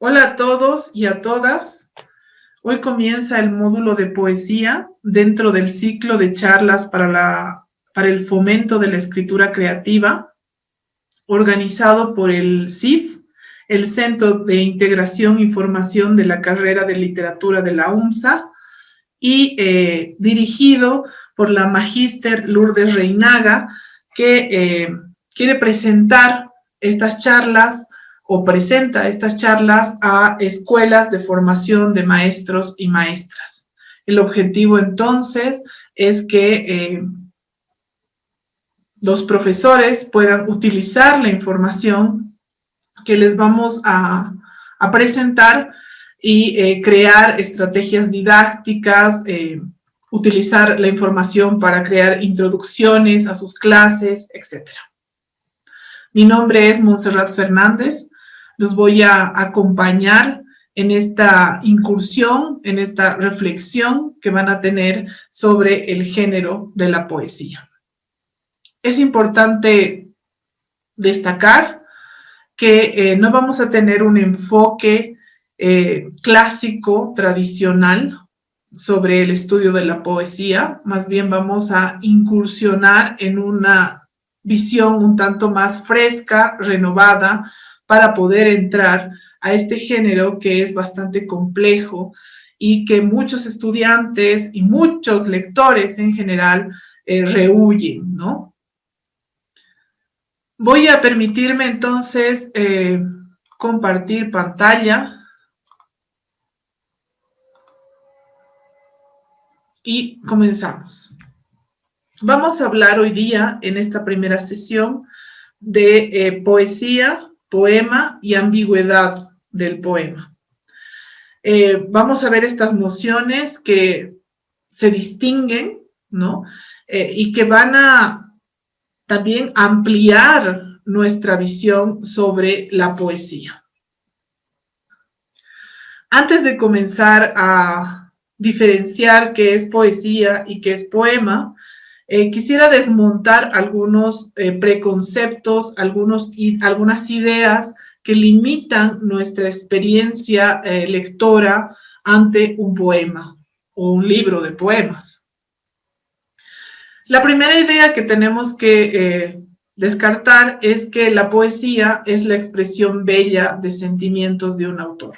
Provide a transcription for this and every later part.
Hola a todos y a todas. Hoy comienza el módulo de poesía dentro del ciclo de charlas para el fomento de la escritura creativa, organizado por el CIF, el Centro de Integración y Formación de la Carrera de Literatura de la UMSA, y dirigido por la magíster Lourdes Reinaga, que quiere presentar estas charlas o presenta estas charlas a escuelas de formación de maestros y maestras. El objetivo entonces es que los profesores puedan utilizar la información que les vamos a presentar y crear estrategias didácticas, utilizar la información para crear introducciones a sus clases, etc. Mi nombre es Montserrat Fernández. Los voy a acompañar en esta incursión, en esta reflexión que van a tener sobre el género de la poesía. Es importante destacar que no vamos a tener un enfoque clásico, tradicional, sobre el estudio de la poesía, más bien vamos a incursionar en una visión un tanto más fresca, renovada, para poder entrar a este género que es bastante complejo y que muchos estudiantes y muchos lectores en general rehuyen, ¿no? Voy a permitirme entonces compartir pantalla y comenzamos. Vamos a hablar hoy día, en esta primera sesión, de poesía, poema y ambigüedad del poema. Vamos a ver estas nociones que se distinguen, ¿no? Y que van a también ampliar nuestra visión sobre la poesía. Antes de comenzar a diferenciar qué es poesía y qué es poema, quisiera desmontar algunos preconceptos, algunas ideas que limitan nuestra experiencia lectora ante un poema o un libro de poemas. La primera idea que tenemos que descartar es que la poesía es la expresión bella de sentimientos de un autor.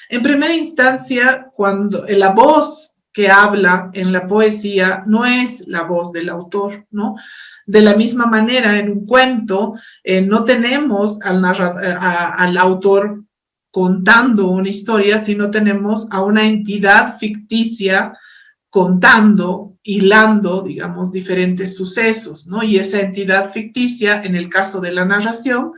En primera instancia, cuando la voz que habla en la poesía no es la voz del autor, ¿no? De la misma manera, en un cuento no tenemos al autor contando una historia, sino tenemos a una entidad ficticia contando, hilando, digamos, diferentes sucesos, ¿no? Y esa entidad ficticia, en el caso de la narración,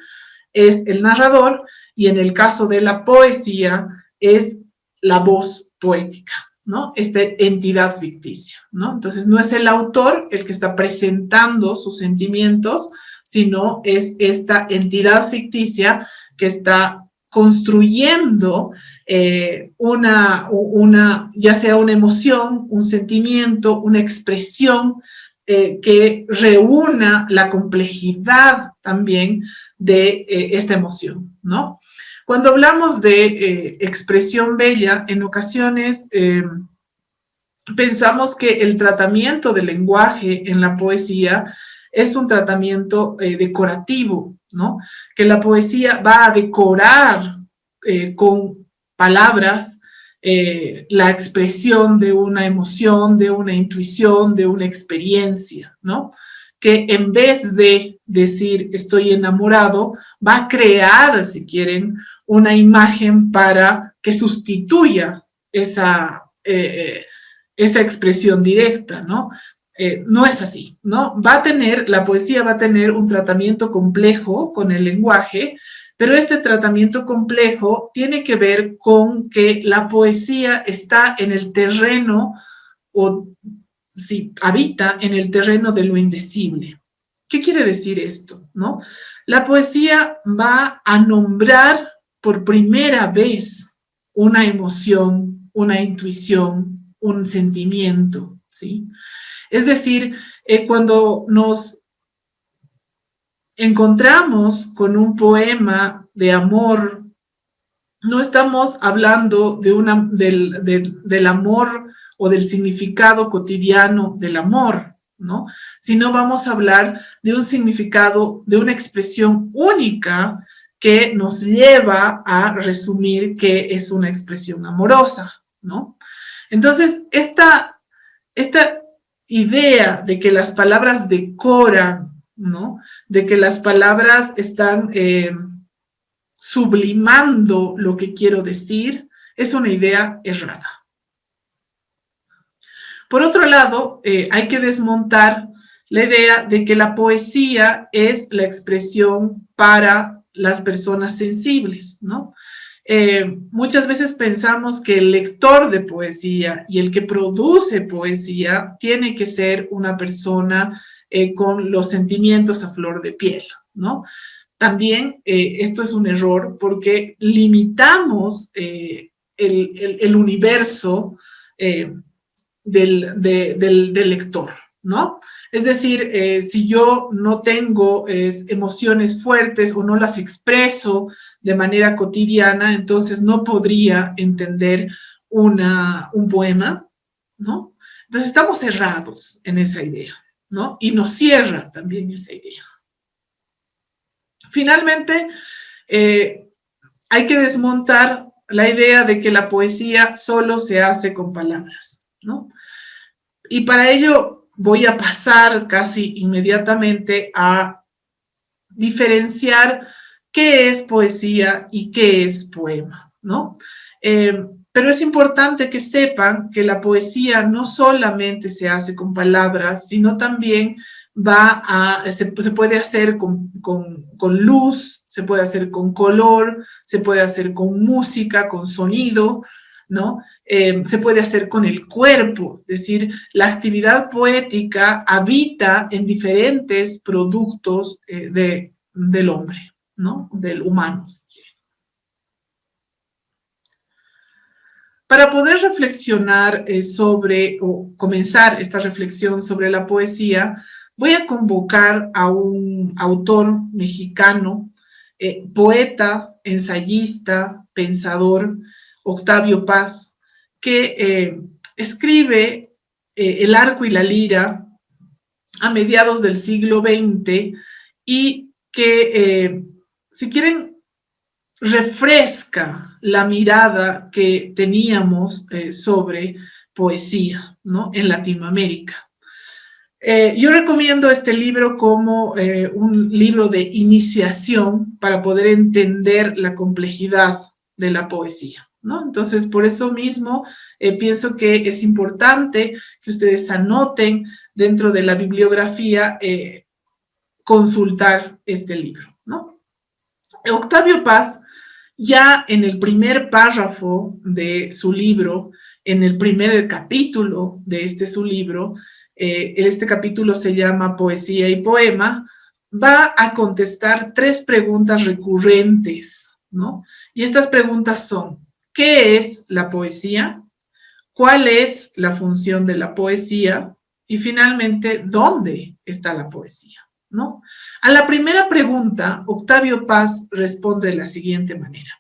es el narrador, y en el caso de la poesía, es la voz poética, ¿no? Esta entidad ficticia, ¿no? Entonces, no es el autor el que está presentando sus sentimientos, sino es esta entidad ficticia que está construyendo ya sea una emoción, un sentimiento, una expresión que reúna la complejidad también de esta emoción, ¿no? Cuando hablamos de expresión bella, en ocasiones pensamos que el tratamiento del lenguaje en la poesía es un tratamiento decorativo, ¿no? Que la poesía va a decorar con palabras la expresión de una emoción, de una intuición, de una experiencia, ¿no? Que en vez de decir estoy enamorado, va a crear, si quieren, una imagen para que sustituya esa expresión directa, ¿no? No es así, ¿no? La poesía va a tener un tratamiento complejo con el lenguaje, pero este tratamiento complejo tiene que ver con que la poesía está en el terreno, o sí, habita en el terreno de lo indecible. ¿Qué quiere decir esto, no? La poesía va a nombrar por primera vez una emoción, una intuición, un sentimiento, ¿sí? Es decir, cuando nos encontramos con un poema de amor no estamos hablando del amor o del significado cotidiano del amor, ¿no? Sino vamos a hablar de un significado, de una expresión única que nos lleva a resumir qué es una expresión amorosa, ¿no? Entonces, esta idea de que las palabras decoran, ¿no? De que las palabras están sublimando lo que quiero decir, es una idea errada. Por otro lado, hay que desmontar la idea de que la poesía es la expresión para las personas sensibles, ¿no? Muchas veces pensamos que el lector de poesía y el que produce poesía tiene que ser una persona con los sentimientos a flor de piel, ¿no? También esto es un error porque limitamos el universo del lector, ¿no? Es decir, si yo no tengo emociones fuertes o no las expreso de manera cotidiana, entonces no podría entender un poema, ¿no? Entonces estamos cerrados en esa idea, ¿no? Y nos cierra también esa idea. Finalmente, hay que desmontar la idea de que la poesía solo se hace con palabras, ¿no? Y para ello voy a pasar casi inmediatamente a diferenciar qué es poesía y qué es poema, ¿no? Pero es importante que sepan que la poesía no solamente se hace con palabras, sino también se puede hacer con luz, se puede hacer con color, se puede hacer con música, con sonido, ¿no? Se puede hacer con el cuerpo, es decir, la actividad poética habita en diferentes productos del hombre, ¿no? Del humano. Para poder reflexionar o comenzar esta reflexión sobre la poesía, voy a convocar a un autor mexicano, poeta, ensayista, pensador, Octavio Paz, que escribe El arco y la lira a mediados del siglo XX y que, si quieren, refresca la mirada que teníamos sobre poesía, ¿no? En Latinoamérica. Yo recomiendo este libro como un libro de iniciación para poder entender la complejidad de la poesía, ¿no? Entonces, por eso mismo, pienso que es importante que ustedes anoten dentro de la bibliografía consultar este libro, ¿no? Octavio Paz, ya en el primer párrafo de su libro, en el primer capítulo de su libro, este capítulo se llama Poesía y Poema, va a contestar 3 preguntas recurrentes, ¿no? Y estas preguntas son, ¿qué es la poesía? ¿Cuál es la función de la poesía? Y finalmente, ¿dónde está la poesía? ¿No? A la primera pregunta, Octavio Paz responde de la siguiente manera.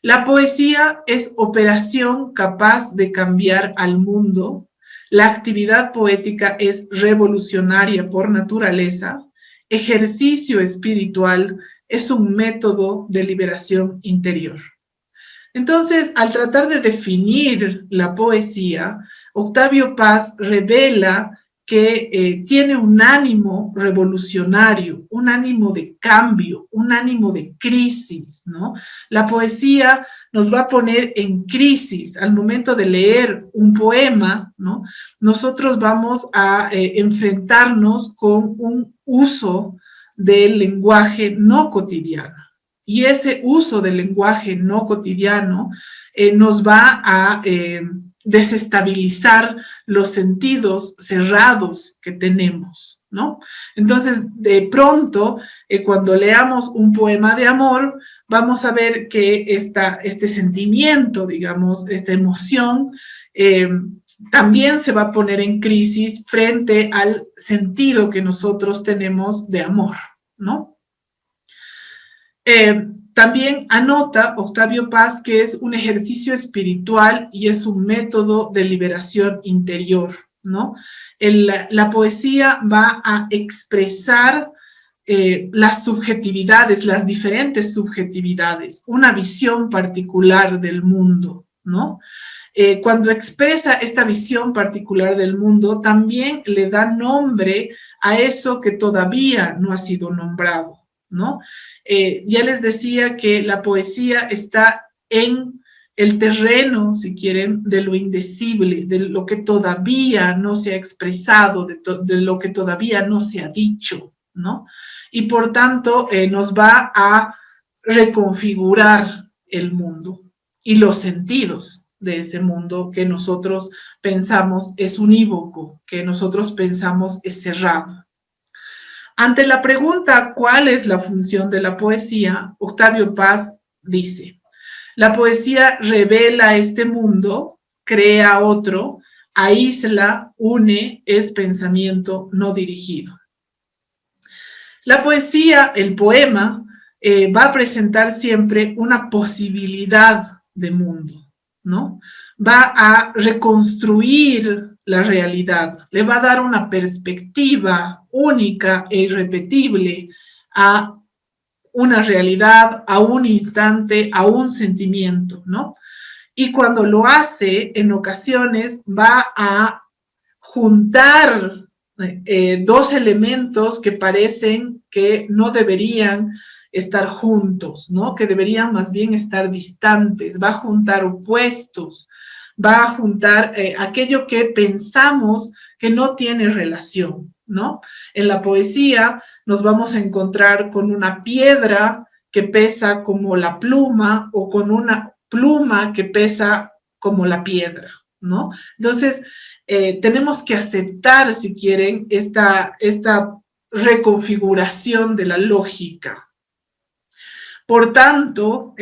La poesía es operación capaz de cambiar al mundo. La actividad poética es revolucionaria por naturaleza. Ejercicio espiritual es un método de liberación interior. Entonces, al tratar de definir la poesía, Octavio Paz revela que tiene un ánimo revolucionario, un ánimo de cambio, un ánimo de crisis, ¿no? La poesía nos va a poner en crisis al momento de leer un poema, ¿no? Nosotros vamos a enfrentarnos con un uso del lenguaje no cotidiano. Y ese uso del lenguaje no cotidiano nos va a desestabilizar los sentidos cerrados que tenemos, ¿no? Entonces, de pronto, cuando leamos un poema de amor, vamos a ver que este sentimiento, digamos, esta emoción, también se va a poner en crisis frente al sentido que nosotros tenemos de amor, ¿no? También anota Octavio Paz que es un ejercicio espiritual y es un método de liberación interior, ¿no? La poesía va a expresar las subjetividades, las diferentes subjetividades, una visión particular del mundo, ¿no? Cuando expresa esta visión particular del mundo, también le da nombre a eso que todavía no ha sido nombrado, ¿no? Ya les decía que la poesía está en el terreno, si quieren, de lo indecible, de lo que todavía no se ha expresado, de lo que todavía no se ha dicho, ¿no? Y por tanto nos va a reconfigurar el mundo y los sentidos de ese mundo que nosotros pensamos es unívoco, que nosotros pensamos es cerrado. Ante la pregunta ¿cuál es la función de la poesía? Octavio Paz dice, la poesía revela este mundo, crea otro, aísla, une, es pensamiento no dirigido. La poesía, el poema, va a presentar siempre una posibilidad de mundo, ¿no? Va a reconstruir la realidad, le va a dar una perspectiva única e irrepetible a una realidad, a un instante, a un sentimiento, ¿no? Y cuando lo hace, en ocasiones va a juntar dos elementos que parecen que no deberían estar juntos, ¿no? Que deberían más bien estar distantes, va a juntar opuestos, va a juntar aquello que pensamos que no tiene relación, ¿no? En la poesía nos vamos a encontrar con una piedra que pesa como la pluma o con una pluma que pesa como la piedra, ¿no? Entonces, tenemos que aceptar, si quieren, esta reconfiguración de la lógica. Por tanto,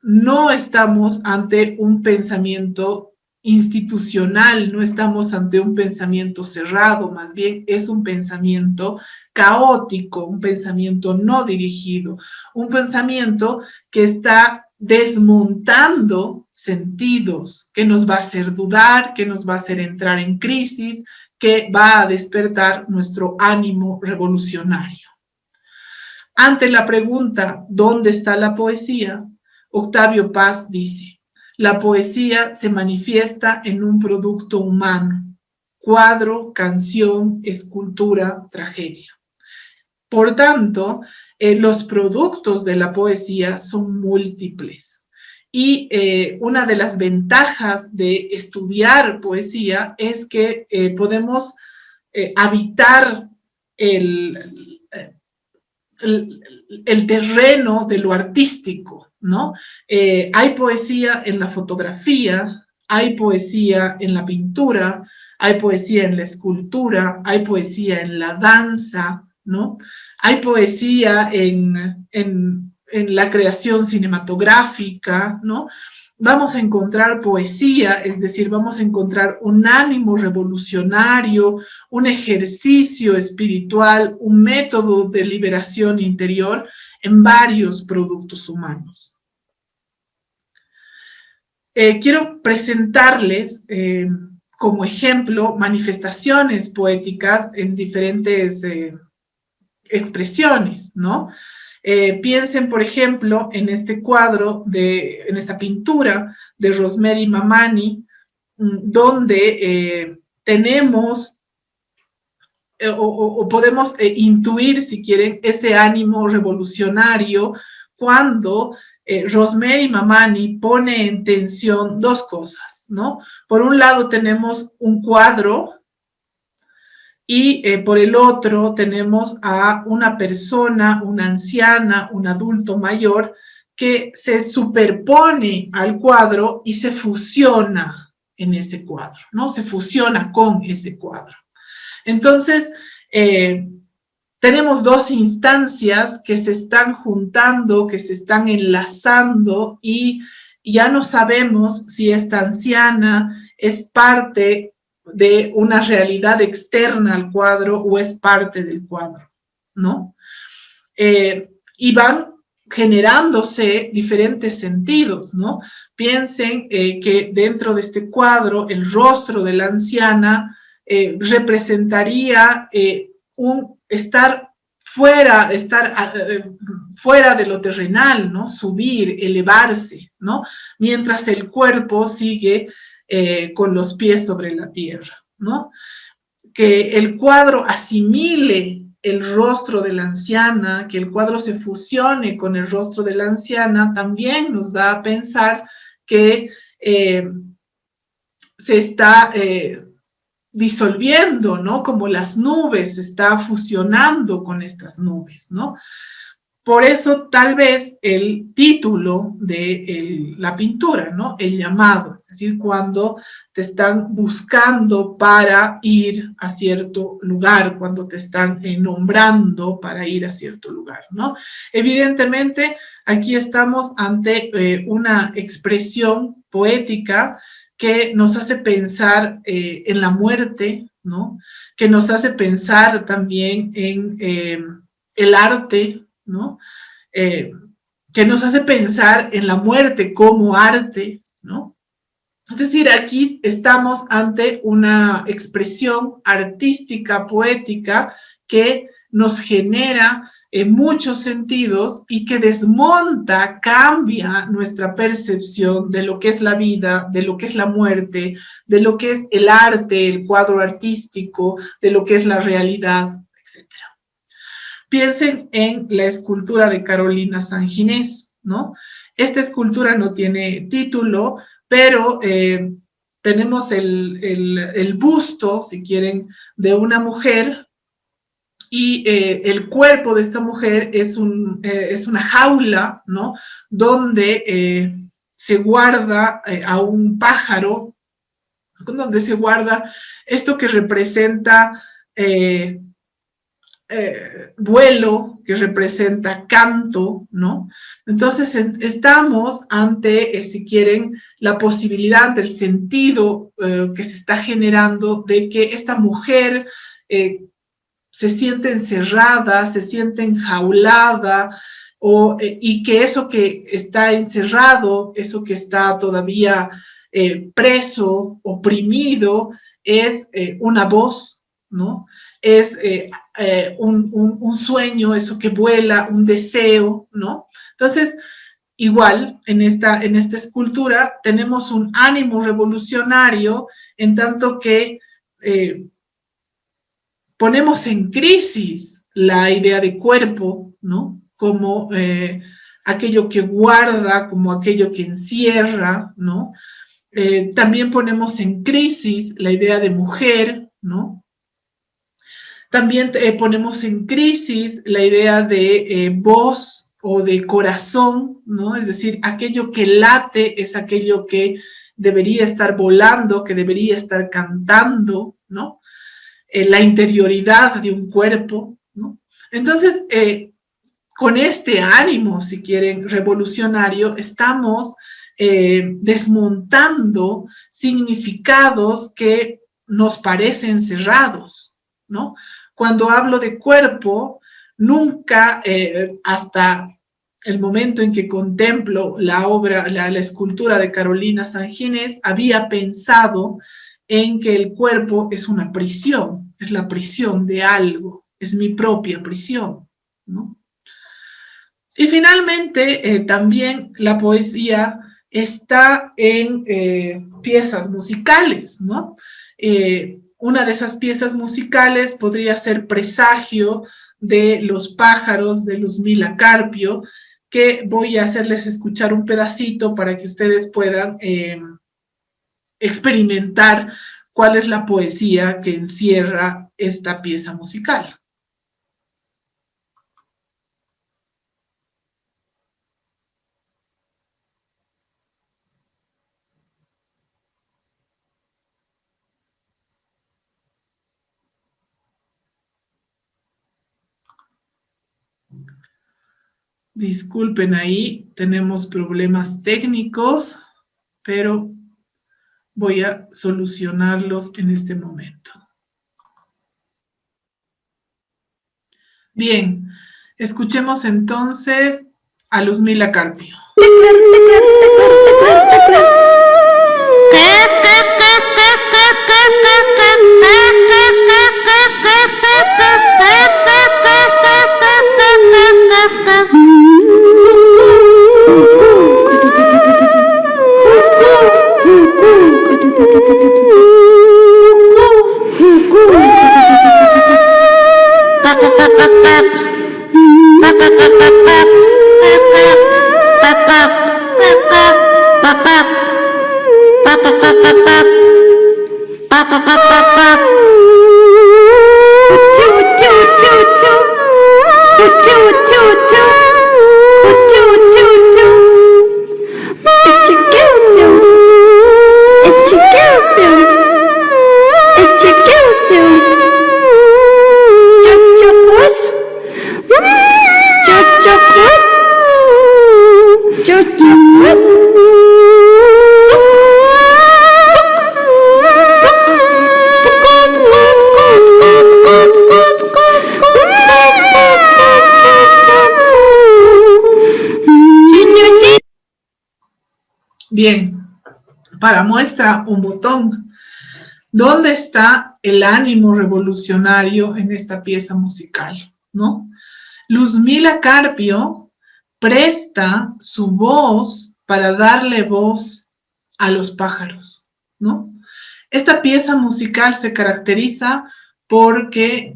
no estamos ante un pensamiento institucional, no estamos ante un pensamiento cerrado, más bien es un pensamiento caótico, un pensamiento no dirigido, un pensamiento que está desmontando sentidos, que nos va a hacer dudar, que nos va a hacer entrar en crisis, que va a despertar nuestro ánimo revolucionario. Ante la pregunta, ¿dónde está la poesía? Octavio Paz dice, la poesía se manifiesta en un producto humano, cuadro, canción, escultura, tragedia. Por tanto, los productos de la poesía son múltiples. Y una de las ventajas de estudiar poesía es que podemos habitar el terreno de lo artístico, ¿no? Hay poesía en la fotografía, hay poesía en la pintura, hay poesía en la escultura, hay poesía en la danza, ¿no? Hay poesía en la creación cinematográfica, ¿no? Vamos a encontrar poesía, es decir, vamos a encontrar un ánimo revolucionario, un ejercicio espiritual, un método de liberación interior en varios productos humanos. Quiero presentarles como ejemplo manifestaciones poéticas en diferentes expresiones, ¿no? Piensen, por ejemplo, en este cuadro, en esta pintura de Rosemary Mamani, donde tenemos o podemos intuir, si quieren, ese ánimo revolucionario cuando Rosemary Mamani pone en tensión dos cosas, ¿no? Por un lado tenemos un cuadro y por el otro tenemos a una persona, una anciana, un adulto mayor que se superpone al cuadro y se fusiona en ese cuadro, ¿no? Se fusiona con ese cuadro. Entonces, tenemos dos instancias que se están juntando, que se están enlazando y ya no sabemos si esta anciana es parte de una realidad externa al cuadro o es parte del cuadro, ¿no? Y van generándose diferentes sentidos, ¿no? Piensen que dentro de este cuadro el rostro de la anciana representaría un estar fuera de lo terrenal, ¿no? Subir, elevarse, ¿no? Mientras el cuerpo sigue con los pies sobre la tierra, ¿no? Que el cuadro asimile el rostro de la anciana, que el cuadro se fusione con el rostro de la anciana, también nos da a pensar que se está disolviendo, ¿no? Como las nubes, se está fusionando con estas nubes, ¿no? Por eso tal vez el título de la pintura, ¿no? El llamado, es decir, cuando te están buscando para ir a cierto lugar, cuando te están nombrando para ir a cierto lugar, ¿no? Evidentemente, aquí estamos ante una expresión poética que nos hace pensar en la muerte, ¿no? Que nos hace pensar también en el arte, ¿no? Que nos hace pensar en la muerte como arte, ¿no? Es decir, aquí estamos ante una expresión artística, poética, que nos genera muchos sentidos y que desmonta, cambia nuestra percepción de lo que es la vida, de lo que es la muerte, de lo que es el arte, el cuadro artístico, de lo que es la realidad, etc. Piensen en la escultura de Carolina Sanginés, ¿no? Esta escultura no tiene título, pero tenemos el busto, si quieren, de una mujer y el cuerpo de esta mujer es una jaula, ¿no? Donde se guarda a un pájaro, donde se guarda esto que representa vuelo, que representa canto, ¿no? Entonces estamos ante, si quieren, la posibilidad del sentido que se está generando de que esta mujer se siente encerrada, se siente enjaulada, y que eso que está encerrado, eso que está todavía preso, oprimido, es una voz, ¿no? Es un sueño, eso que vuela, un deseo, ¿no? Entonces, igual, en esta escultura tenemos un ánimo revolucionario en tanto que ponemos en crisis la idea de cuerpo, ¿no? Como aquello que guarda, como aquello que encierra, ¿no? También ponemos en crisis la idea de mujer, ¿no? También ponemos en crisis la idea de voz o de corazón, ¿no? Es decir, aquello que late es aquello que debería estar volando, que debería estar cantando, ¿no? La interioridad de un cuerpo, ¿no? Entonces, con este ánimo, si quieren, revolucionario, estamos desmontando significados que nos parecen cerrados, ¿no? Cuando hablo de cuerpo, nunca hasta el momento en que contemplo la obra, la escultura de Carolina Sanginés, había pensado en que el cuerpo es una prisión, es la prisión de algo, es mi propia prisión, ¿no? Y finalmente, también la poesía está en piezas musicales, ¿no? Una de esas piezas musicales podría ser Presagio de los pájaros de Luzmila Carpio, que voy a hacerles escuchar un pedacito para que ustedes puedan experimentar cuál es la poesía que encierra esta pieza musical. Disculpen ahí, tenemos problemas técnicos, pero voy a solucionarlos en este momento. Bien, escuchemos entonces a Luzmila Carpio. Bien, para muestra un botón. ¿Dónde está el ánimo revolucionario en esta pieza musical? ¿No? Luzmila Carpio presta su voz para darle voz a los pájaros, ¿no? Esta pieza musical se caracteriza porque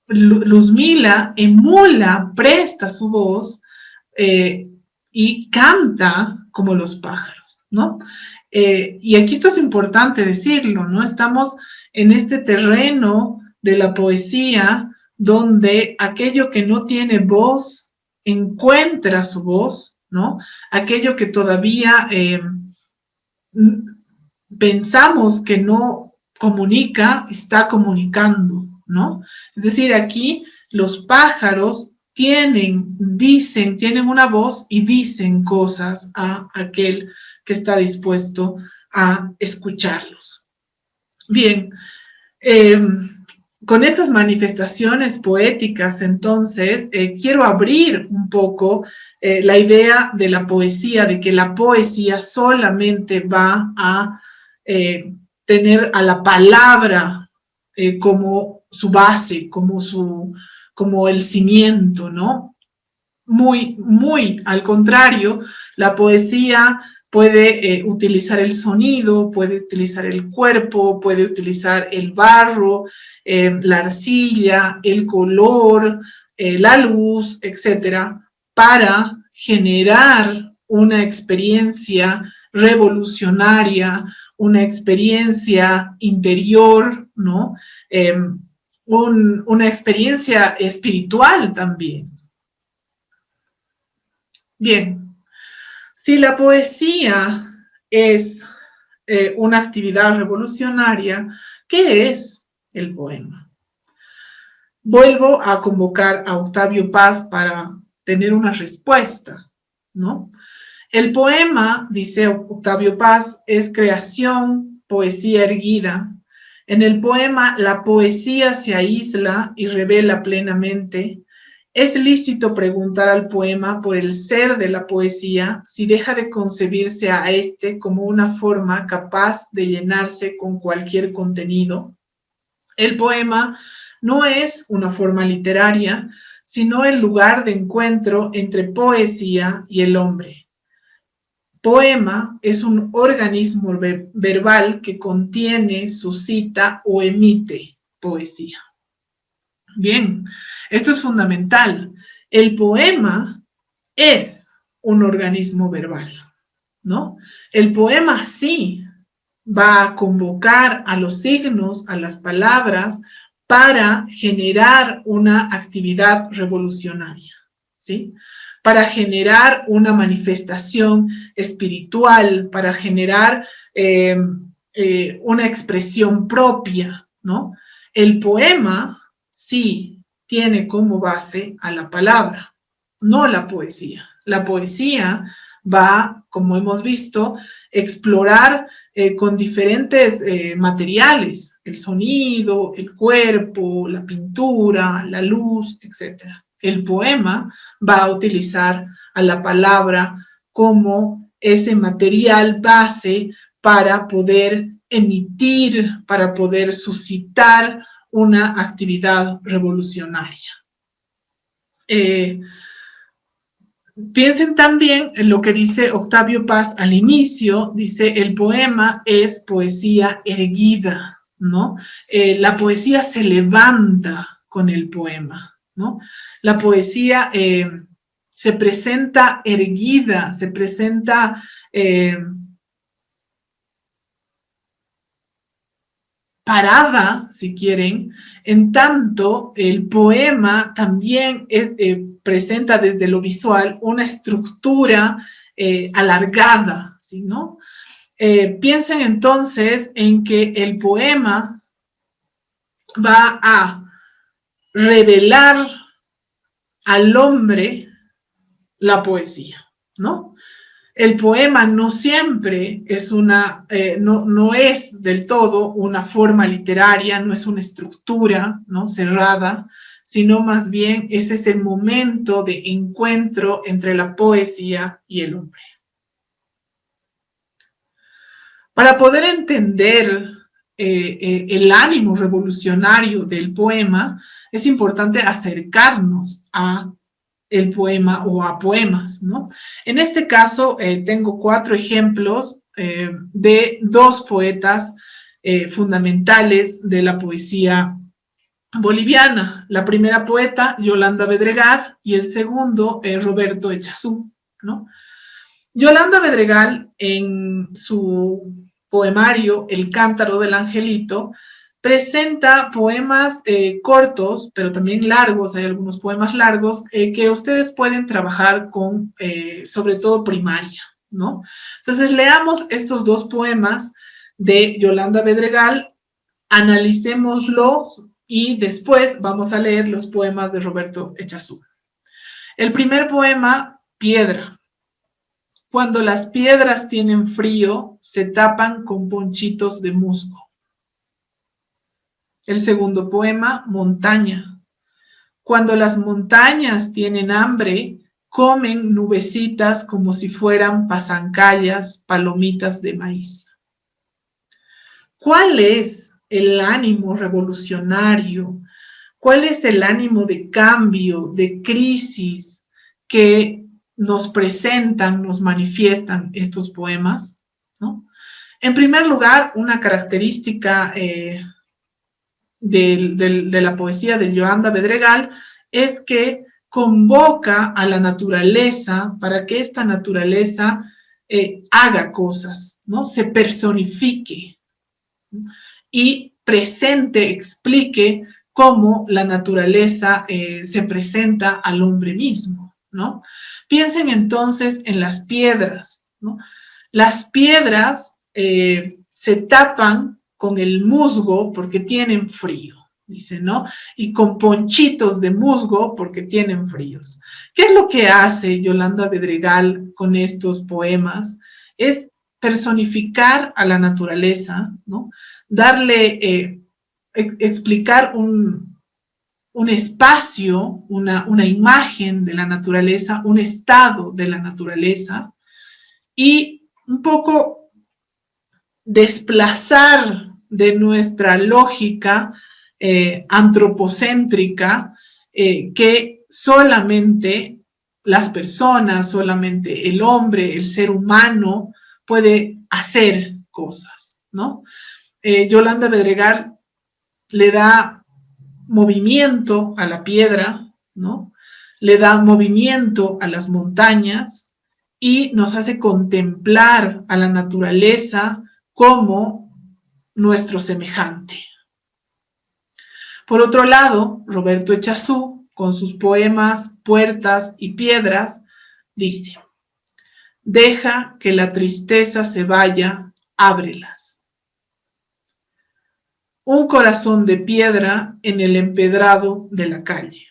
Luzmila emula, presta su voz y canta como los pájaros, ¿no? Y aquí esto es importante decirlo, ¿no? Estamos en este terreno de la poesía donde aquello que no tiene voz encuentra su voz, ¿no? Aquello que todavía pensamos que no comunica, está comunicando, ¿no? Es decir, aquí los pájaros tienen una voz y dicen cosas a aquel que está dispuesto a escucharlos. Bien, con estas manifestaciones poéticas, entonces, quiero abrir un poco la idea de la poesía, de que la poesía solamente va a tener a la palabra como su base, como el cimiento, ¿no? Muy al contrario, la poesía puede utilizar el sonido, puede utilizar el cuerpo, puede utilizar el barro, la arcilla, el color, la luz, etcétera, para generar una experiencia revolucionaria, una experiencia interior, ¿no? Una experiencia espiritual también. Bien, si la poesía es una actividad revolucionaria, ¿qué es el poema? Vuelvo a convocar a Octavio Paz para tener una respuesta, ¿no? El poema, dice Octavio Paz, es creación, poesía erguida. En el poema, la poesía se aísla y revela plenamente. Es lícito preguntar al poema por el ser de la poesía si deja de concebirse a este como una forma capaz de llenarse con cualquier contenido. El poema no es una forma literaria, sino el lugar de encuentro entre poesía y el hombre. Poema es un organismo verbal que contiene, suscita o emite poesía. Bien, esto es fundamental. El poema es un organismo verbal, ¿no? El poema sí va a convocar a los signos, a las palabras, para generar una actividad revolucionaria, ¿sí? Para generar una manifestación espiritual, para generar una expresión propia, ¿no? El poema sí tiene como base a la palabra, no la poesía. La poesía va, como hemos visto, explorar con diferentes materiales, el sonido, el cuerpo, la pintura, la luz, etc. El poema va a utilizar a la palabra como ese material base para poder emitir, para poder suscitar una actividad revolucionaria. Piensen también en lo que dice Octavio Paz al inicio, dice, el poema es poesía erguida, ¿no? La poesía se levanta con el poema, ¿no? La poesía se presenta erguida, se presenta parada, si quieren, en tanto el poema también presenta desde lo visual una estructura alargada, ¿sí, no? Piensen entonces en que el poema va a revelar al hombre la poesía, ¿no? El poema no siempre es no es del todo una forma literaria, no es una estructura, ¿no?, cerrada, sino más bien es ese momento de encuentro entre la poesía y el hombre. Para poder entender el ánimo revolucionario del poema, es importante acercarnos a el poema o a poemas, ¿no? En este caso, tengo 4 ejemplos de 2 poetas fundamentales de la poesía boliviana. La primera poeta, Yolanda Bedregal, y el segundo, Roberto Echazú, ¿no? Yolanda Bedregal, en su poemario El Cántaro del Angelito, presenta poemas cortos, pero también largos, hay algunos poemas largos, que ustedes pueden trabajar con, sobre todo, primaria, ¿no? Entonces, leamos estos 2 poemas de Yolanda Bedregal, analicémoslos y después vamos a leer los poemas de Roberto Echazú. El primer poema, Piedra. Cuando las piedras tienen frío, se tapan con ponchitos de musgo. El segundo poema, Montaña. Cuando las montañas tienen hambre, comen nubecitas como si fueran pasancayas, palomitas de maíz. ¿Cuál es el ánimo revolucionario? ¿Cuál es el ánimo de cambio, de crisis que nos presentan, nos manifiestan estos poemas, ¿no? En primer lugar, una característica de la poesía de Yolanda Bedregal es que convoca a la naturaleza para que esta naturaleza haga cosas, ¿no? Se personifique y presente, explique cómo la naturaleza se presenta al hombre mismo, ¿no? Piensen entonces en las piedras, ¿no? Las piedras se tapan con el musgo porque tienen frío, dice, ¿no? Y con ponchitos de musgo porque tienen fríos. ¿Qué es lo que hace Yolanda Bedregal con estos poemas? Es personificar a la naturaleza, ¿no? Darle, explicar un espacio, una imagen de la naturaleza, un estado de la naturaleza, y un poco desplazar de nuestra lógica antropocéntrica que solamente las personas, solamente el hombre, el ser humano puede hacer cosas, ¿no? Yolanda Bedregal le da movimiento a la piedra, ¿no? Le da movimiento a las montañas y nos hace contemplar a la naturaleza como nuestro semejante. Por otro lado, Roberto Echazú, con sus poemas Puertas y Piedras, dice: deja que la tristeza se vaya, ábrelas. Un corazón de piedra en el empedrado de la calle.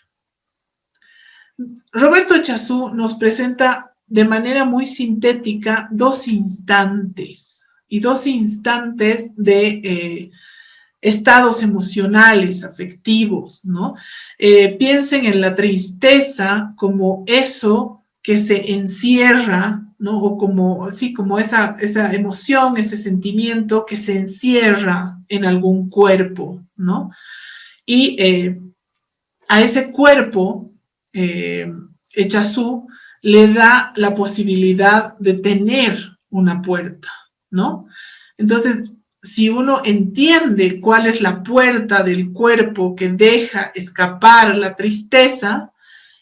Roberto Echazú nos presenta de manera muy sintética 2 instantes, y 2 instantes de estados emocionales, afectivos, ¿no? Piensen en la tristeza como eso que se encierra, ¿no? O como, sí, como esa emoción, ese sentimiento que se encierra en algún cuerpo, ¿no? Y a ese cuerpo, Echazú le da la posibilidad de tener una puerta, ¿no? Entonces, si uno entiende cuál es la puerta del cuerpo que deja escapar la tristeza,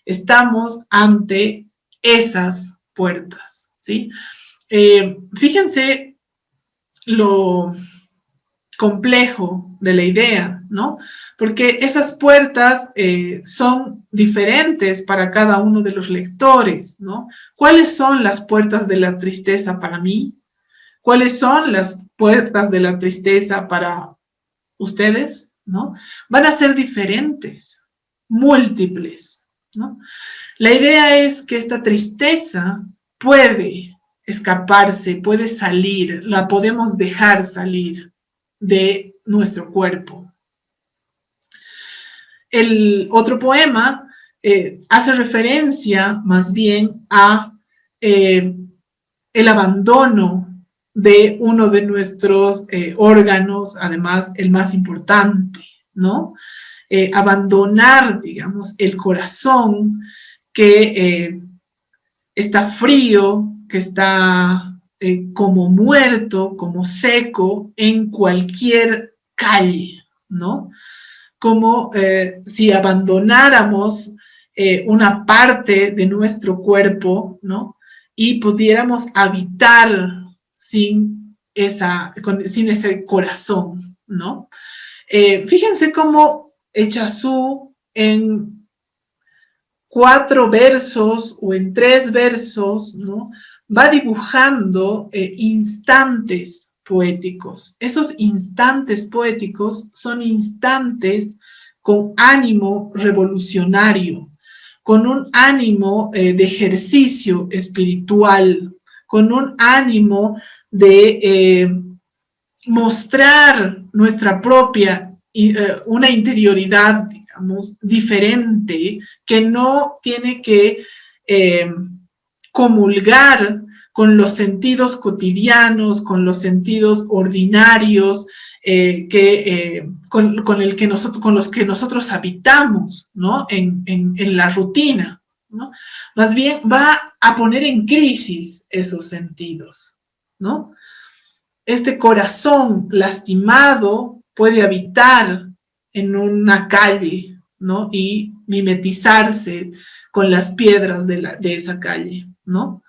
estamos ante esas puertas, ¿sí? Fíjense lo complejo de la idea, ¿no? Porque esas puertas son diferentes para cada uno de los lectores, ¿no? ¿Cuáles son las puertas de la tristeza para mí? ¿Cuáles son las puertas de la tristeza para ustedes? ¿No? Van a ser diferentes, múltiples, ¿no? La idea es que esta tristeza puede escaparse, puede salir, la podemos dejar salir de nuestro cuerpo. El otro poema hace referencia más bien a el abandono de uno de nuestros órganos, además el más importante, ¿no? Abandonar, digamos, el corazón que está frío, que está como muerto, como seco en cualquier calle, ¿no? Como si abandonáramos una parte de nuestro cuerpo, ¿no? Y pudiéramos habitar sin ese corazón, ¿no? Fíjense cómo Echazú en 4 versos o en 3 versos, ¿no? Va dibujando instantes poéticos. Esos instantes poéticos son instantes con ánimo revolucionario, con un ánimo de ejercicio espiritual, con un ánimo de mostrar nuestra propia, una interioridad, digamos, diferente, que no tiene que comulgar con los sentidos cotidianos, con los sentidos ordinarios, con los que nosotros habitamos, ¿no? En la rutina, ¿no? Más bien va a poner en crisis esos sentidos, ¿no? Este corazón lastimado puede habitar en una calle, ¿no? Y mimetizarse con las piedras de esa calle, ¿no?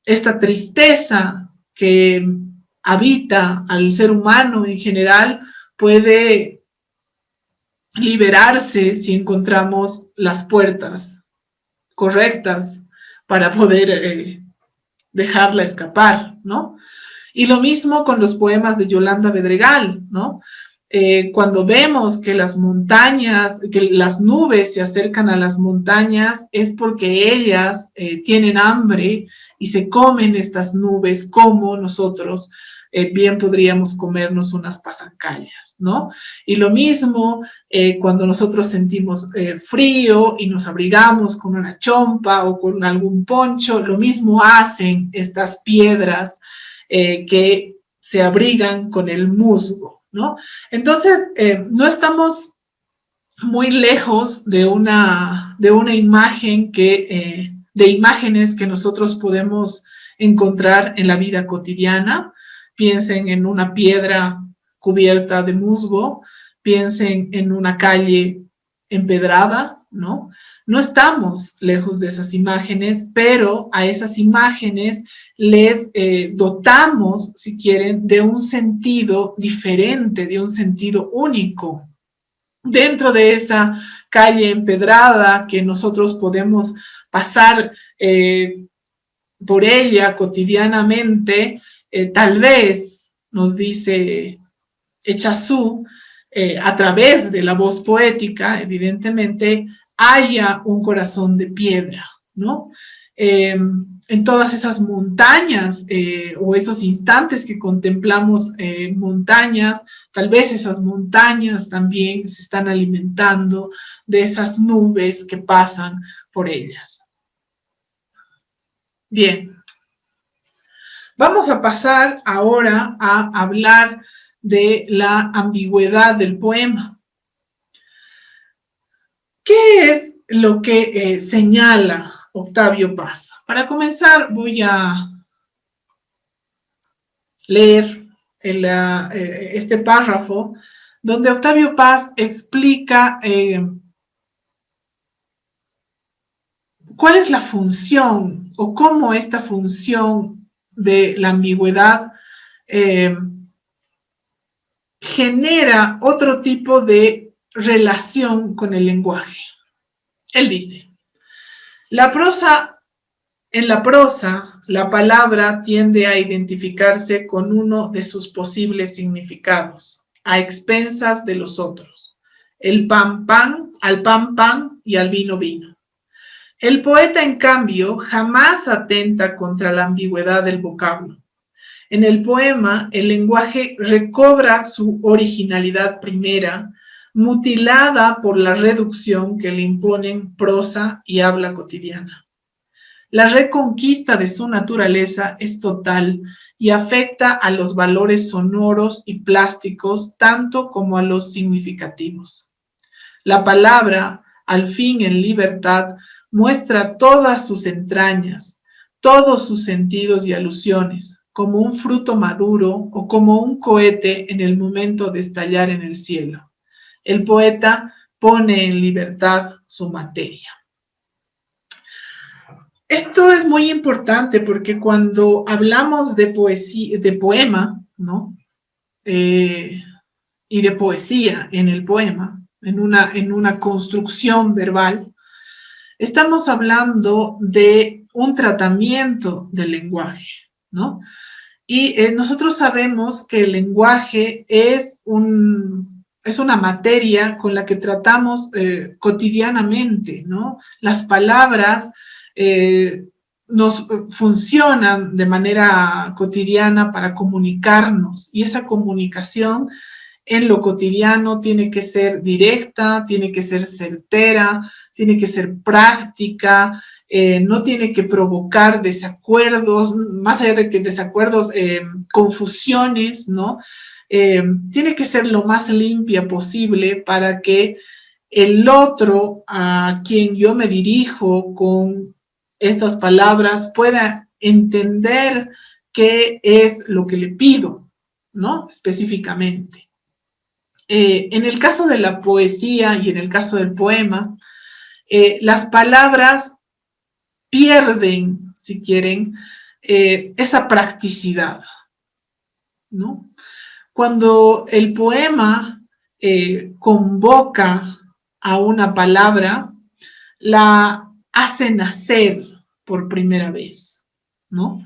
Esta tristeza que habita al ser humano en general puede liberarse si encontramos las puertas correctas para poder dejarla escapar, ¿no? Y lo mismo con los poemas de Yolanda Bedregal, ¿no? Cuando vemos que las montañas, que las nubes se acercan a las montañas, es porque ellas tienen hambre y se comen estas nubes como nosotros bien podríamos comernos unas pasancallas, ¿no? Y lo mismo cuando nosotros sentimos frío y nos abrigamos con una chompa o con algún poncho, lo mismo hacen estas piedras que se abrigan con el musgo, ¿no? Entonces, no estamos muy lejos de una imagen de imágenes que nosotros podemos encontrar en la vida cotidiana. Piensen en una piedra cubierta de musgo, piensen en una calle empedrada, ¿no? No estamos lejos de esas imágenes, pero a esas imágenes les dotamos, si quieren, de un sentido diferente, de un sentido único. Dentro de esa calle empedrada que nosotros podemos pasar por ella cotidianamente, tal vez, nos dice Echazú, a través de la voz poética, evidentemente, haya un corazón de piedra, ¿no? En todas esas montañas o esos instantes que contemplamos montañas, tal vez esas montañas también se están alimentando de esas nubes que pasan por ellas. Bien, vamos a pasar ahora a hablar de la ambigüedad del poema. ¿Qué es lo que señala Octavio Paz? Para comenzar, voy a leer este párrafo donde Octavio Paz explica cuál es la función o cómo esta función de la ambigüedad genera otro tipo de relación con el lenguaje. Él dice, en la prosa, la palabra tiende a identificarse con uno de sus posibles significados, a expensas de los otros. El pan, pan, al pan, pan y al vino, vino. El poeta, en cambio, jamás atenta contra la ambigüedad del vocablo. En el poema, el lenguaje recobra su originalidad primera, mutilada por la reducción que le imponen prosa y habla cotidiana. La reconquista de su naturaleza es total y afecta a los valores sonoros y plásticos tanto como a los significativos. La palabra, al fin en libertad, muestra todas sus entrañas, todos sus sentidos y alusiones, como un fruto maduro o como un cohete en el momento de estallar en el cielo. El poeta pone en libertad su materia. Esto es muy importante porque cuando hablamos de poesía, de poema, ¿no? Y de poesía en el poema, en una construcción verbal, estamos hablando de un tratamiento del lenguaje, ¿no? Y nosotros sabemos que el lenguaje es una materia con la que tratamos cotidianamente, ¿no? Las palabras nos funcionan de manera cotidiana para comunicarnos y esa comunicación en lo cotidiano tiene que ser directa, tiene que ser certera, tiene que ser práctica, no tiene que provocar desacuerdos, más allá de que desacuerdos, confusiones, ¿no? Tiene que ser lo más limpia posible para que el otro a quien yo me dirijo con estas palabras pueda entender qué es lo que le pido, ¿no? Específicamente. En el caso de la poesía y en el caso del poema, las palabras pierden, si quieren, esa practicidad, ¿no? Cuando el poema convoca a una palabra, la hace nacer por primera vez, ¿no?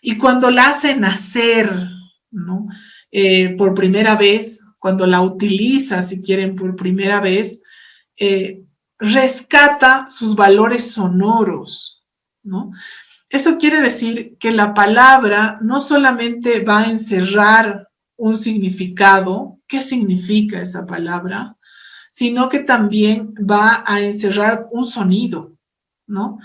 Y cuando la hace nacer, ¿no? Por primera vez, cuando la utiliza, si quieren, por primera vez, rescata sus valores sonoros, ¿no? Eso quiere decir que la palabra no solamente va a encerrar un significado, ¿qué significa esa palabra? Sino que también va a encerrar un sonido, ¿no?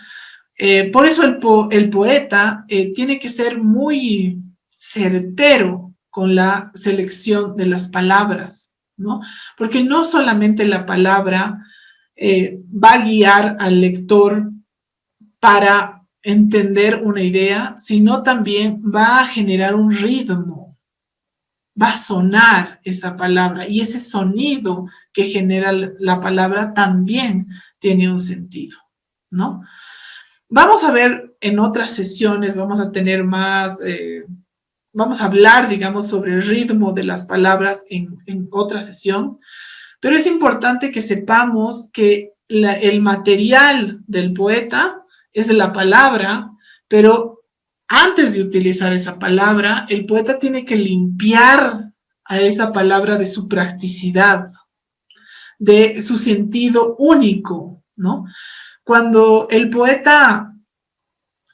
Por eso el poeta tiene que ser muy certero con la selección de las palabras, ¿no? Porque no solamente la palabra va a guiar al lector para entender una idea, sino también va a generar un ritmo, va a sonar esa palabra y ese sonido que genera la palabra también tiene un sentido, ¿no? Vamos a ver en otras sesiones, vamos a tener más, vamos a hablar, digamos, sobre el ritmo de las palabras en otra sesión, pero es importante que sepamos que el material del poeta es la palabra, pero antes de utilizar esa palabra, el poeta tiene que limpiar a esa palabra de su practicidad, de su sentido único, ¿no? Cuando el poeta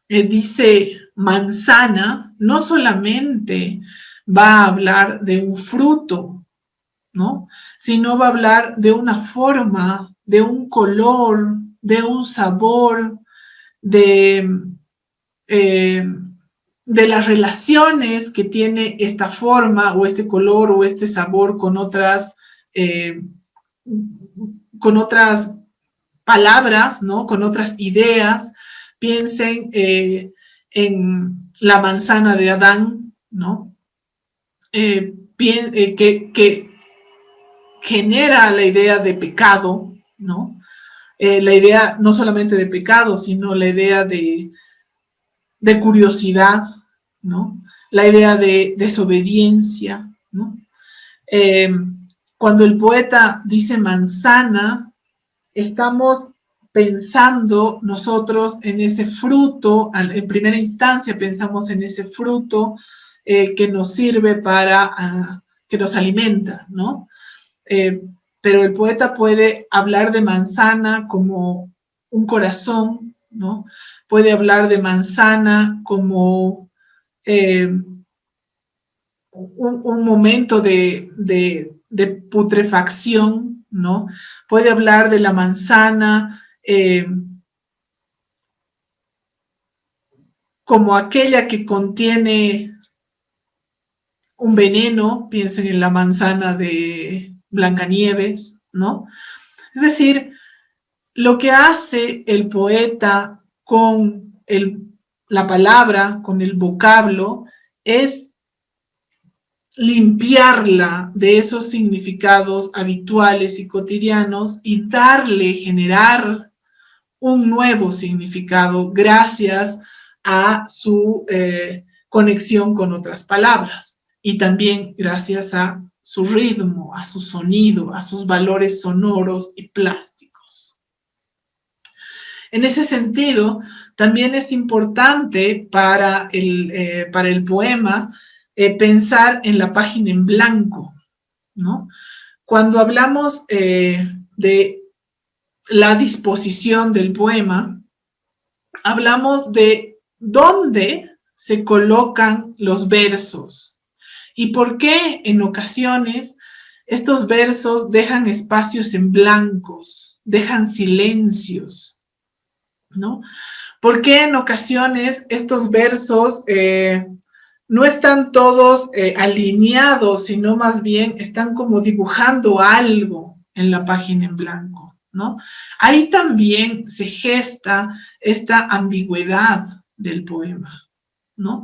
dice manzana, no solamente va a hablar de un fruto, ¿no? Sino va a hablar de una forma, de un color, de un sabor, de de las relaciones que tiene esta forma o este color o este sabor con otras palabras, ¿no? Con otras ideas. Piensen en la manzana de Adán, ¿no? Que genera la idea de pecado, ¿no? La idea no solamente de pecado, sino la idea de curiosidad, ¿no? La idea de desobediencia, ¿no? Cuando el poeta dice manzana, estamos pensando nosotros en ese fruto, en primera instancia pensamos en ese fruto que nos sirve para, que nos alimenta, ¿no? Pero el poeta puede hablar de manzana como un corazón, ¿no? Puede hablar de manzana como un momento de putrefacción, ¿no? Puede hablar de la manzana como aquella que contiene un veneno, piensen en la manzana de Blancanieves, ¿no? Es decir, lo que hace el poeta con la palabra, con el vocablo, es limpiarla de esos significados habituales y cotidianos y generar un nuevo significado gracias a su conexión con otras palabras y también gracias a su ritmo, a su sonido, a sus valores sonoros y plásticos. En ese sentido, también es importante para el poema pensar en la página en blanco, ¿no? Cuando hablamos de la disposición del poema, hablamos de dónde se colocan los versos y por qué en ocasiones estos versos dejan espacios en blancos, dejan silencios, ¿no? ¿Por qué en ocasiones estos versos no están todos alineados, sino más bien están como dibujando algo en la página en blanco, ¿no? Ahí también se gesta esta ambigüedad del poema, ¿no?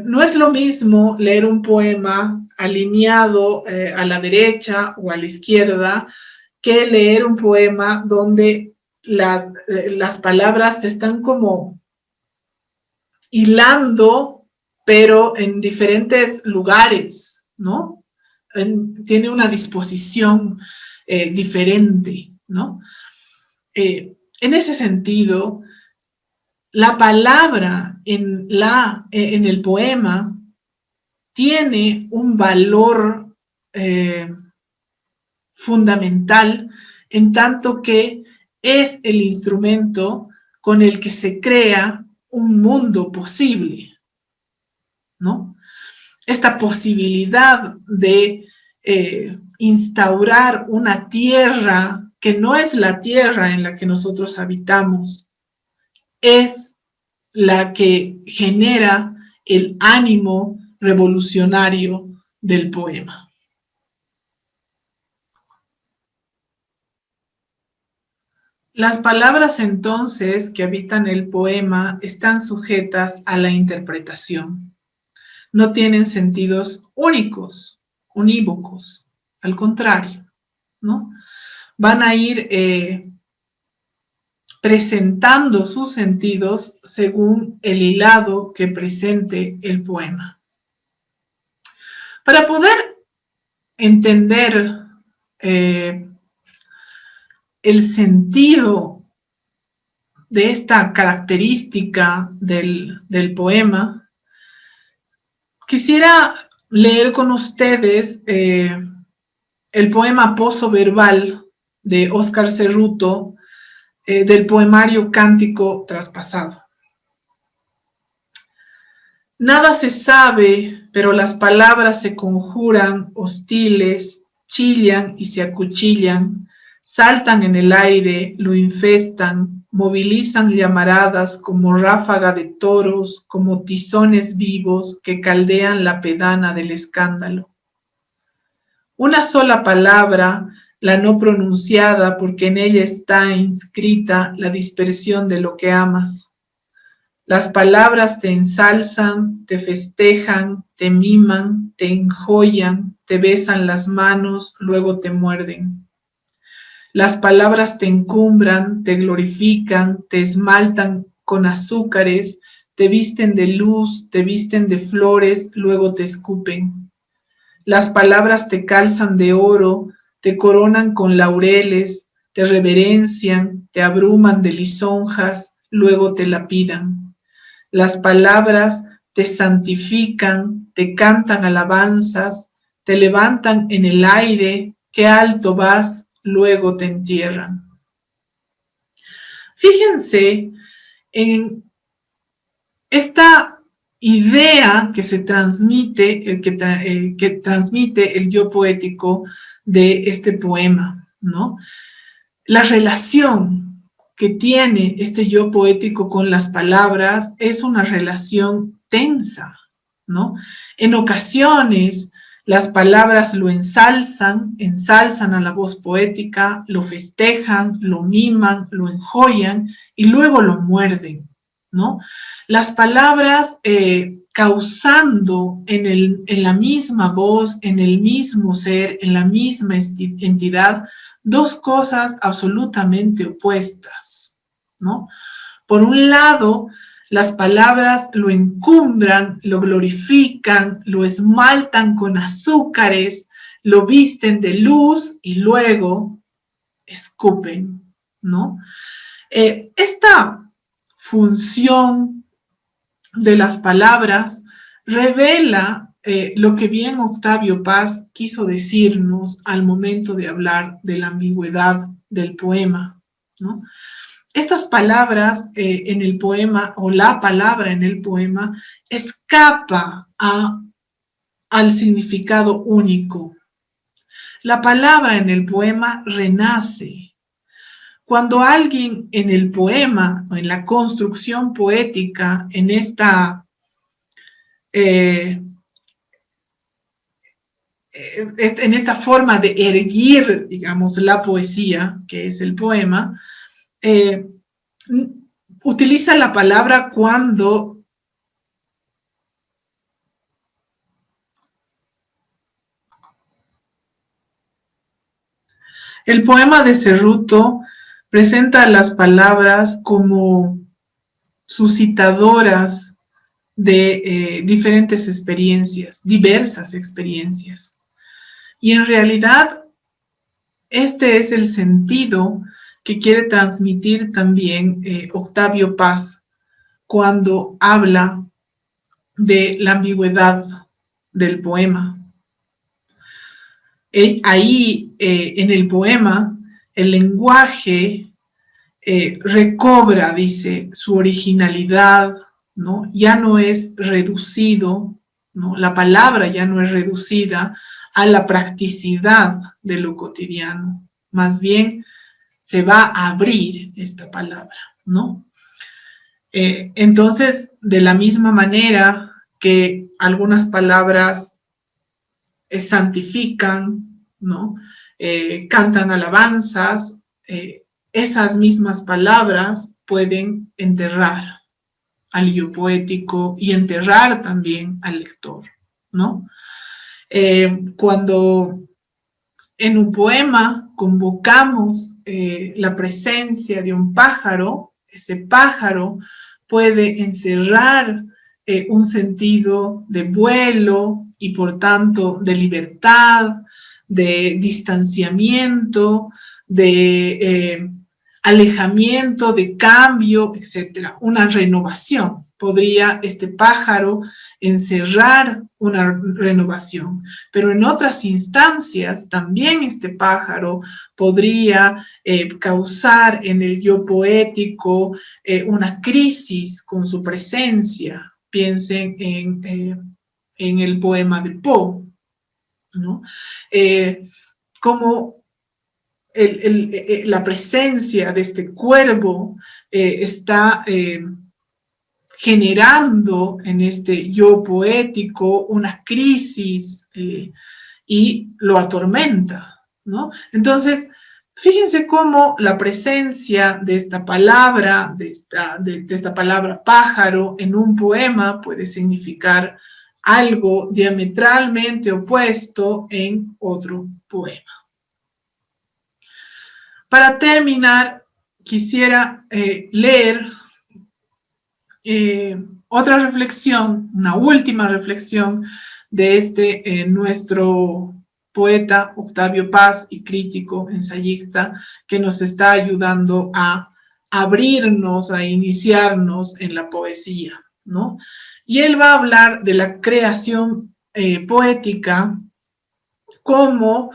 No es lo mismo leer un poema alineado a la derecha o a la izquierda que leer un poema donde las palabras se están como hilando, pero en diferentes lugares, ¿no? Tiene una disposición diferente, ¿no? En ese sentido, la palabra en el poema tiene un valor fundamental en tanto que es el instrumento con el que se crea un mundo posible, ¿no? Esta posibilidad de instaurar una tierra que no es la tierra en la que nosotros habitamos, es la que genera el ánimo revolucionario del poema. Las palabras entonces que habitan el poema están sujetas a la interpretación. No tienen sentidos únicos, unívocos, al contrario, ¿no? Van a ir presentando sus sentidos según el hilado que presente el poema. Para poder entender el sentido de esta característica del poema, quisiera leer con ustedes el poema Pozo Verbal de Óscar Cerruto, del poemario Cántico Traspasado. Nada se sabe, pero las palabras se conjuran hostiles, chillan y se acuchillan, Saltan en el aire, lo infestan, movilizan llamaradas como ráfaga de toros, como tizones vivos que caldean la pedana del escándalo. Una sola palabra, la no pronunciada, porque en ella está inscrita la dispersión de lo que amas. Las palabras te ensalzan, te festejan, te miman, te enjollan, te besan las manos, luego te muerden. Las palabras te encumbran, te glorifican, te esmaltan con azúcares, te visten de luz, te visten de flores, luego te escupen. Las palabras te calzan de oro, te coronan con laureles, te reverencian, te abruman de lisonjas, luego te lapidan. Las palabras te santifican, te cantan alabanzas, te levantan en el aire, qué alto vas, luego te entierran. Fíjense en esta idea que se transmite, que transmite el yo poético de este poema, ¿no? La relación que tiene este yo poético con las palabras es una relación tensa, ¿no? En ocasiones las palabras lo ensalzan a la voz poética, lo festejan, lo miman, lo enjollan y luego lo muerden, ¿no? Las palabras causando en la misma voz, en el mismo ser, en la misma entidad, dos cosas absolutamente opuestas, ¿no? Por un lado, las palabras lo encumbran, lo glorifican, lo esmaltan con azúcares, lo visten de luz y luego escupen, ¿no? Esta función de las palabras revela lo que bien Octavio Paz quiso decirnos al momento de hablar de la ambigüedad del poema, ¿no? Estas palabras en el poema, o la palabra en el poema, escapa al significado único. La palabra en el poema renace. Cuando alguien en el poema, o en la construcción poética, en esta forma de erguir, digamos, la poesía, que es el poema, utiliza la palabra cuando el poema de Cerruto presenta las palabras como suscitadoras de diferentes experiencias, diversas experiencias. Y en realidad, este es el sentido que quiere transmitir también Octavio Paz cuando habla de la ambigüedad del poema. Ahí, en el poema, el lenguaje recobra, dice, su originalidad, ¿no? Ya no es reducido, ¿no? La palabra ya no es reducida a la practicidad de lo cotidiano, más bien se va a abrir esta palabra, ¿no? Entonces, de la misma manera que algunas palabras santifican, ¿no? Cantan alabanzas, esas mismas palabras pueden enterrar al yo poético y enterrar también al lector, ¿no? Cuando en un poema convocamos la presencia de un pájaro, ese pájaro puede encerrar un sentido de vuelo y por tanto de libertad, de distanciamiento, de alejamiento, de cambio, etcétera, una renovación. Podría este pájaro encerrar una renovación, pero en otras instancias también este pájaro podría causar en el yo poético una crisis con su presencia. Piensen en el poema de Poe, ¿no? Como la presencia de este cuervo está generando en este yo poético una crisis y lo atormenta, ¿no? Entonces, fíjense cómo la presencia de esta palabra, de esta palabra pájaro en un poema puede significar algo diametralmente opuesto en otro poema. Para terminar, quisiera leer otra reflexión, una última reflexión de nuestro poeta Octavio Paz y crítico, ensayista, que nos está ayudando a abrirnos, a iniciarnos en la poesía, ¿no? Y él va a hablar de la creación poética como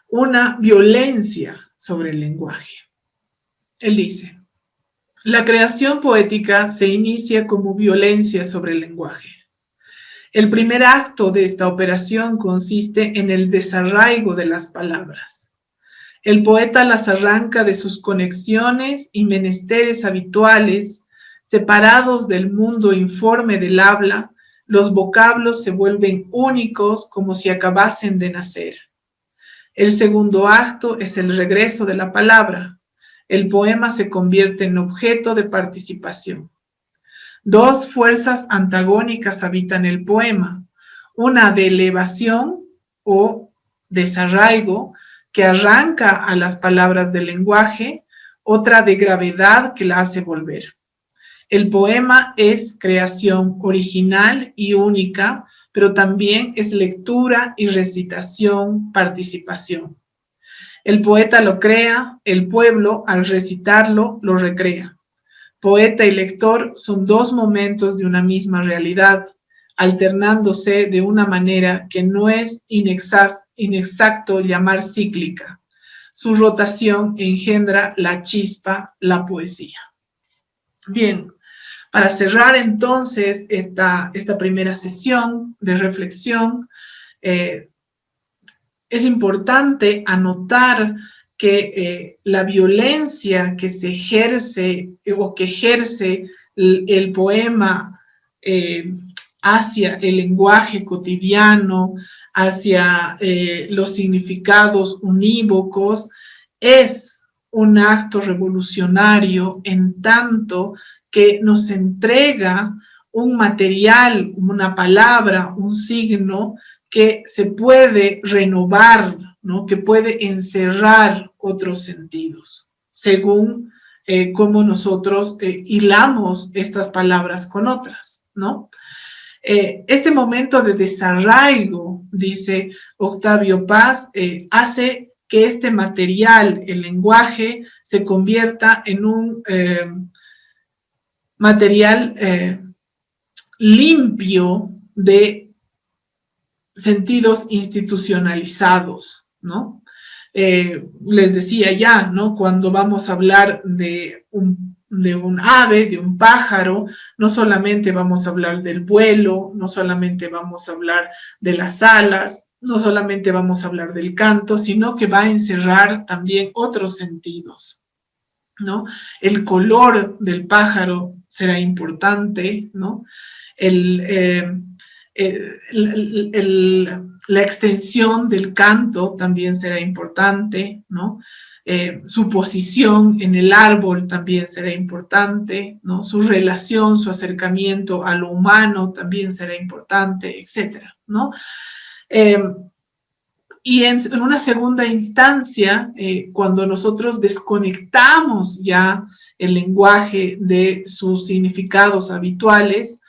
una violencia sobre el lenguaje. Él dice: la creación poética se inicia como violencia sobre el lenguaje. El primer acto de esta operación consiste en el desarraigo de las palabras. El poeta las arranca de sus conexiones y menesteres habituales, separados del mundo informe del habla, los vocablos se vuelven únicos como si acabasen de nacer. El segundo acto es el regreso de la palabra. El poema se convierte en objeto de participación. Dos fuerzas antagónicas habitan el poema, una de elevación o desarraigo que arranca a las palabras del lenguaje, otra de gravedad que la hace volver. El poema es creación original y única, pero también es lectura y recitación, participación. El poeta lo crea, el pueblo, al recitarlo, lo recrea. Poeta y lector son dos momentos de una misma realidad, alternándose de una manera que no es inexacto llamar cíclica. Su rotación engendra la chispa, la poesía. Bien, para cerrar entonces esta primera sesión de reflexión, es importante anotar que la violencia que se ejerce o que ejerce el poema hacia el lenguaje cotidiano, hacia los significados unívocos, es un acto revolucionario en tanto que nos entrega un material, una palabra, un signo que se puede renovar, ¿no? Que puede encerrar otros sentidos, según cómo nosotros hilamos estas palabras con otras, ¿no? Este momento de desarraigo, dice Octavio Paz, hace que este material, el lenguaje, se convierta en un material limpio de sentidos institucionalizados, ¿no? Les decía ya, ¿no? Cuando vamos a hablar de un ave, de un pájaro, no solamente vamos a hablar del vuelo, no solamente vamos a hablar de las alas, no solamente vamos a hablar del canto, sino que va a encerrar también otros sentidos, ¿no? El color del pájaro será importante, ¿no? La extensión del canto también será importante, ¿no? Su posición en el árbol también será importante, ¿no? Su relación, su acercamiento a lo humano también será importante, etcétera, ¿no? Y en una segunda instancia, cuando nosotros desconectamos ya el lenguaje de sus significados habituales,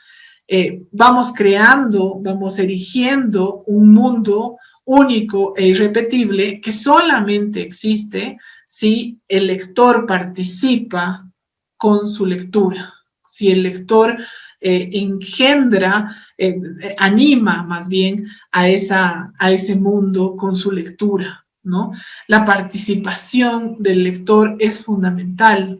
vamos creando, vamos erigiendo un mundo único e irrepetible que solamente existe si el lector participa con su lectura, si el lector engendra, anima más bien a ese mundo con su lectura, ¿no? La participación del lector es fundamental.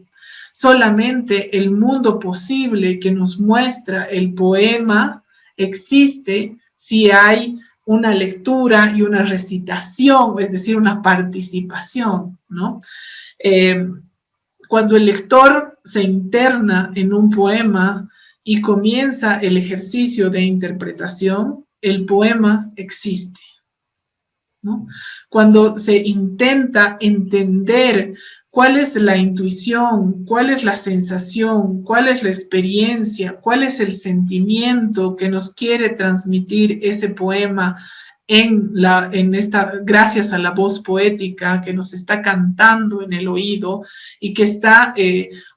Solamente el mundo posible que nos muestra el poema existe si hay una lectura y una recitación, es decir, una participación, ¿no? Cuando el lector se interna en un poema y comienza el ejercicio de interpretación, el poema existe, ¿no? Cuando se intenta entender cuál es la intuición, cuál es la sensación, cuál es la experiencia, cuál es el sentimiento que nos quiere transmitir ese poema gracias a la voz poética que nos está cantando en el oído y que está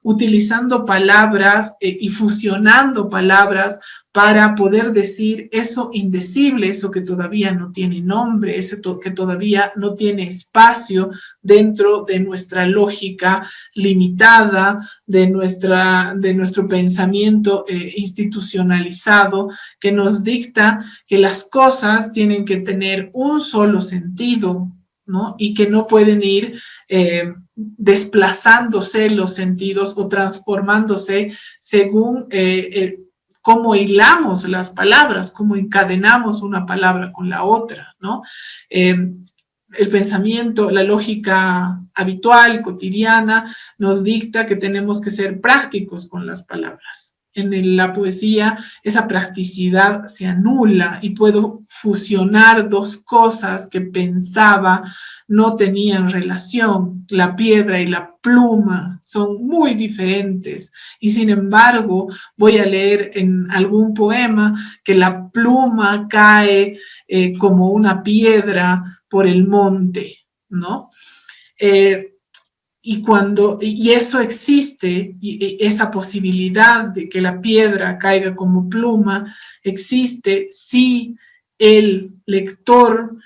utilizando palabras y fusionando palabras para poder decir eso indecible, eso que todavía no tiene nombre, eso que todavía no tiene espacio dentro de nuestra lógica limitada, de nuestro pensamiento institucionalizado, que nos dicta que las cosas tienen que tener un solo sentido, ¿no? Y que no pueden ir desplazándose los sentidos o transformándose según cómo hilamos las palabras, cómo encadenamos una palabra con la otra, ¿no? El pensamiento, la lógica habitual, cotidiana, nos dicta que tenemos que ser prácticos con las palabras. En la poesía, esa practicidad se anula y puedo fusionar dos cosas que pensaba no tenían relación. La piedra y la pluma son muy diferentes y sin embargo voy a leer en algún poema que la pluma cae como una piedra por el monte, ¿no? Y eso existe, y esa posibilidad de que la piedra caiga como pluma, existe si el lector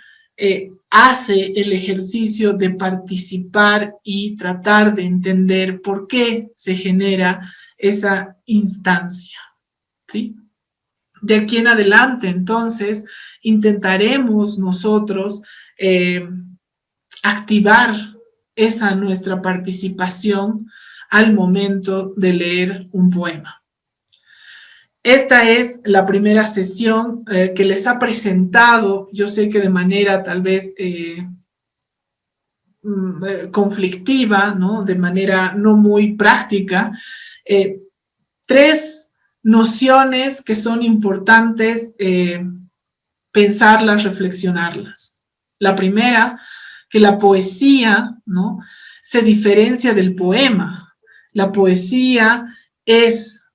hace el ejercicio de participar y tratar de entender por qué se genera esa instancia, ¿sí? De aquí en adelante, entonces, intentaremos nosotros activar esa nuestra participación al momento de leer un poema. Esta es la primera sesión que les ha presentado, yo sé que de manera tal vez conflictiva, ¿no? De manera no muy práctica, tres nociones que son importantes pensarlas, reflexionarlas. La primera, que la poesía, ¿no?, se diferencia del poema. La poesía es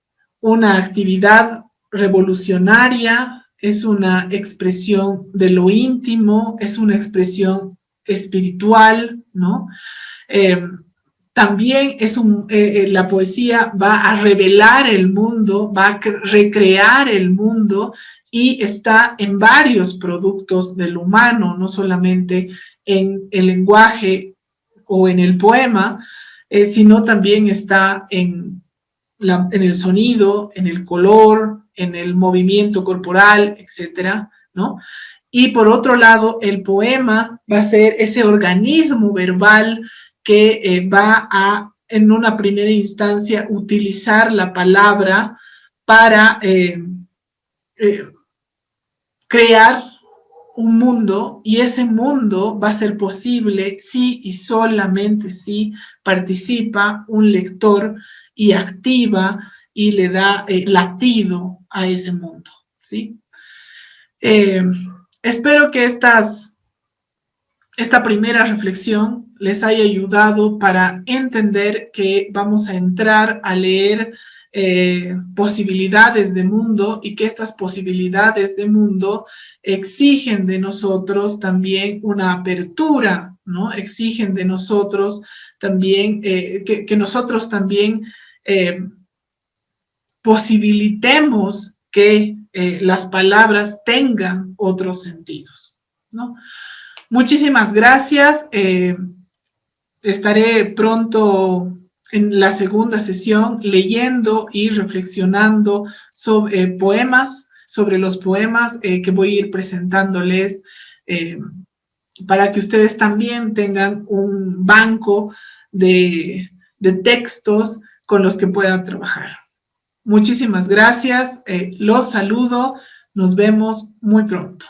una actividad revolucionaria, es una expresión de lo íntimo, es una expresión espiritual, ¿no? También la poesía va a revelar el mundo, va a recrear el mundo y está en varios productos del humano, no solamente en el lenguaje o en el poema, sino también está en el sonido, en el color, en el movimiento corporal, etcétera, ¿no? Y por otro lado, el poema va a ser ese organismo verbal que va a, en una primera instancia, utilizar la palabra para crear un mundo, y ese mundo va a ser posible si y solamente si participa un lector y activa y le da latido a ese mundo, ¿sí? Espero que esta primera reflexión les haya ayudado para entender que vamos a entrar a leer posibilidades de mundo y que estas posibilidades de mundo exigen de nosotros también una apertura, ¿no? Exigen de nosotros también que nosotros también posibilitemos que las palabras tengan otros sentidos, ¿no? Muchísimas gracias. Estaré pronto en la segunda sesión leyendo y reflexionando sobre poemas, sobre los poemas que voy a ir presentándoles para que ustedes también tengan un banco de textos con los que puedan trabajar. Muchísimas gracias. Los saludo. Nos vemos muy pronto.